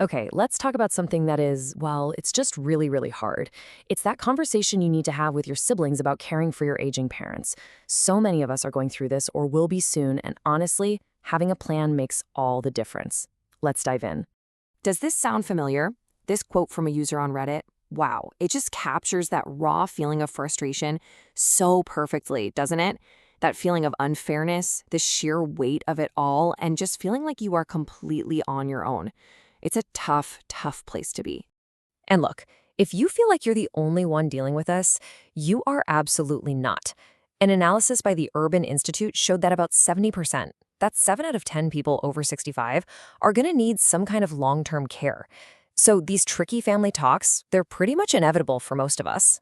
Okay, let's talk about something that is, well, it's just really, really hard. It's that conversation you need to have with your siblings about caring for your aging parents. So many of us are going through this or will be soon, and honestly, having a plan makes all the difference. Let's dive in. Does this sound familiar? This quote from a user on Reddit? Wow, it just captures that raw feeling of frustration so perfectly, doesn't it? That feeling of unfairness, the sheer weight of it all, and just feeling like you are completely on your own. It's a tough, tough place to be. And look, if you feel like you're the only one dealing with this, you are absolutely not. An analysis by the Urban Institute showed that about 70%, that's 7 out of 10 people over 65, are going to need some kind of long-term care. So these tricky family talks, they're pretty much inevitable for most of us.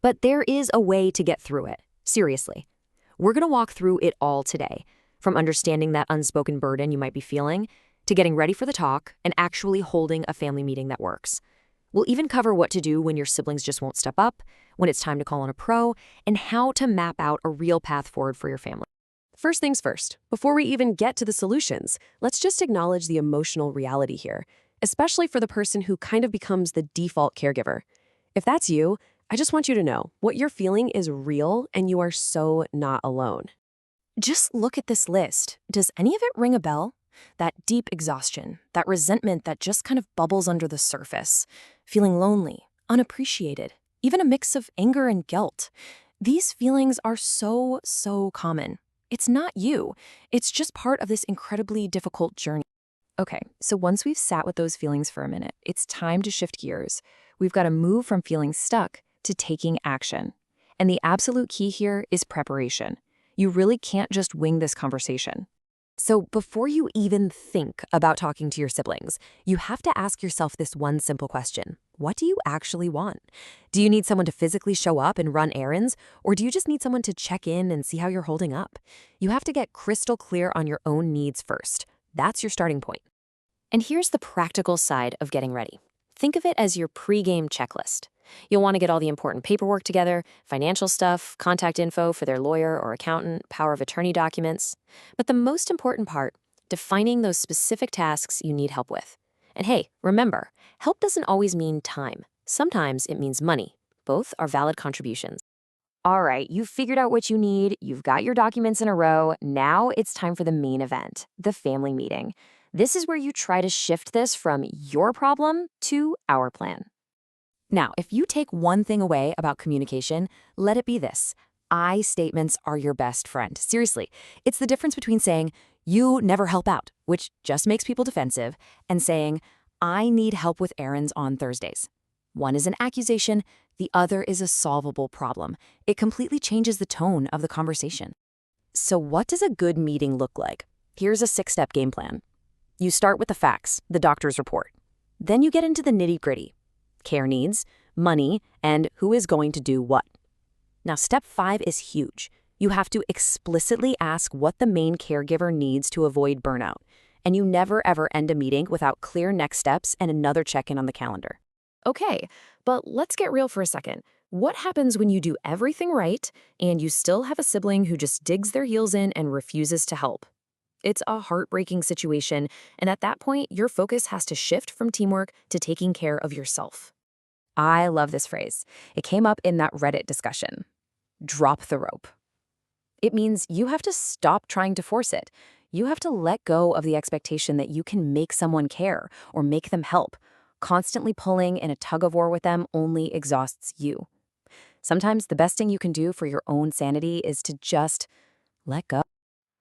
But there is a way to get through it. Seriously. We're going to walk through it all today, from understanding that unspoken burden you might be feeling, to getting ready for the talk and actually holding a family meeting that works. We'll even cover what to do when your siblings just won't step up, when it's time to call on a pro, and how to map out a real path forward for your family. First things first, before we even get to the solutions, let's just acknowledge the emotional reality here, especially for the person who kind of becomes the default caregiver. If that's you, I just want you to know what you're feeling is real and you are so not alone. Just look at this list. Does any of it ring a bell? That deep exhaustion, that resentment that just kind of bubbles under the surface, feeling lonely, unappreciated, even a mix of anger and guilt. These feelings are so common. It's not you. It's just part of this incredibly difficult journey. Okay, so once we've sat with those feelings for a minute, it's time to shift gears. We've got to move from feeling stuck to taking action. And the absolute key here is preparation. You really can't just wing this conversation. So before you even think about talking to your siblings, you have to ask yourself this one simple question. What do you actually want? Do you need someone to physically show up and run errands, or do you just need someone to check in and see how you're holding up? You have to get crystal clear on your own needs first. That's your starting point. And here's the practical side of getting ready. Think of it as your pre-game checklist. You'll want to get all the important paperwork together, financial stuff, contact info for their lawyer or accountant, power of attorney documents. But the most important part, defining those specific tasks you need help with. And hey, remember, help doesn't always mean time. Sometimes it means money. Both are valid contributions. All right, you've figured out what you need, you've got your documents in a row, now it's time for the main event, the family meeting. This is where you try to shift this from your problem to our plan. Now, if you take one thing away about communication, let it be this. I statements are your best friend. Seriously, it's the difference between saying, you never help out, which just makes people defensive, and saying, I need help with errands on Thursdays. One is an accusation, the other is a solvable problem. It completely changes the tone of the conversation. So what does a good meeting look like? Here's a 6-step game plan. You start with the facts, the doctor's report. Then you get into the nitty-gritty. Care needs, money, and who is going to do what. Now, step 5 is huge. You have to explicitly ask what the main caregiver needs to avoid burnout. And you never ever end a meeting without clear next steps and another check-in on the calendar. Okay, but let's get real for a second. What happens when you do everything right and you still have a sibling who just digs their heels in and refuses to help? It's a heartbreaking situation, and at that point, your focus has to shift from teamwork to taking care of yourself. I love this phrase. It came up in that Reddit discussion. Drop the rope. It means you have to stop trying to force it. You have to let go of the expectation that you can make someone care or make them help. Constantly pulling in a tug-of-war with them only exhausts you. Sometimes the best thing you can do for your own sanity is to just let go.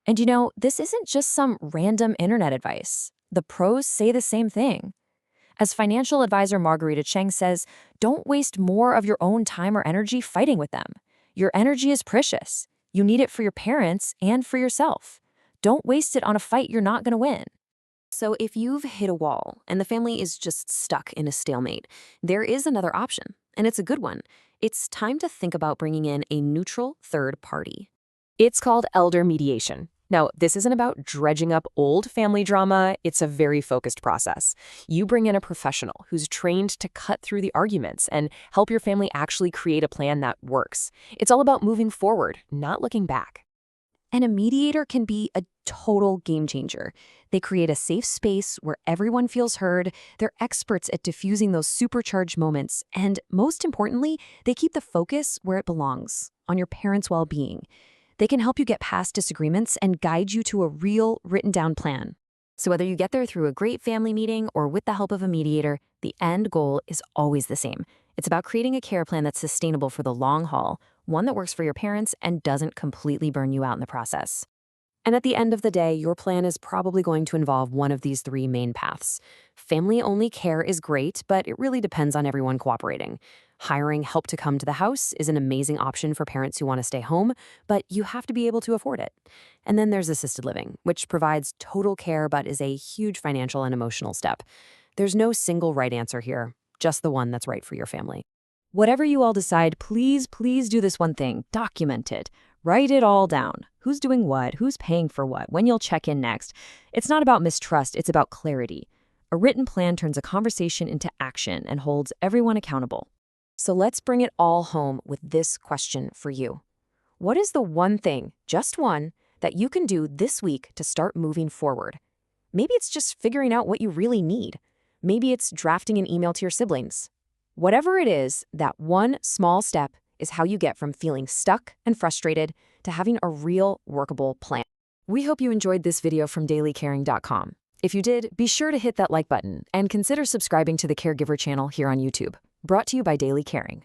And you know, this isn't just some random internet advice. The pros say the same thing. As financial advisor Margarita Cheng says, don't waste more of your own time or energy fighting with them. Your energy is precious. You need it for your parents and for yourself. Don't waste it on a fight you're not going to win. So if you've hit a wall and the family is just stuck in a stalemate, there is another option, and it's a good one. It's time to think about bringing in a neutral third party. It's called elder mediation. Now, this isn't about dredging up old family drama. It's a very focused process. You bring in a professional who's trained to cut through the arguments and help your family actually create a plan that works. It's all about moving forward, not looking back. And a mediator can be a total game changer. They create a safe space where everyone feels heard, they're experts at diffusing those supercharged moments, and most importantly, they keep the focus where it belongs, on your parents' well-being. They can help you get past disagreements and guide you to a real, written-down plan. So whether you get there through a great family meeting or with the help of a mediator, the end goal is always the same. It's about creating a care plan that's sustainable for the long haul, one that works for your parents and doesn't completely burn you out in the process. And at the end of the day, your plan is probably going to involve one of these three main paths. Family-only care is great, but it really depends on everyone cooperating. Hiring help to come to the house is an amazing option for parents who want to stay home, but you have to be able to afford it. And then there's assisted living, which provides total care but is a huge financial and emotional step. There's no single right answer here, just the one that's right for your family. Whatever you all decide, please do this one thing. Document it. Write it all down. Who's doing what? Who's paying for what? When you'll check in next? It's not about mistrust, it's about clarity. A written plan turns a conversation into action and holds everyone accountable. So let's bring it all home with this question for you. What is the one thing, just one, that you can do this week to start moving forward? Maybe it's just figuring out what you really need. Maybe it's drafting an email to your siblings. Whatever it is, that one small step is how you get from feeling stuck and frustrated to having a real workable plan. We hope you enjoyed this video from DailyCaring.com. If you did, be sure to hit that like button and consider subscribing to the Caregiver channel here on YouTube. Brought to you by Daily Caring.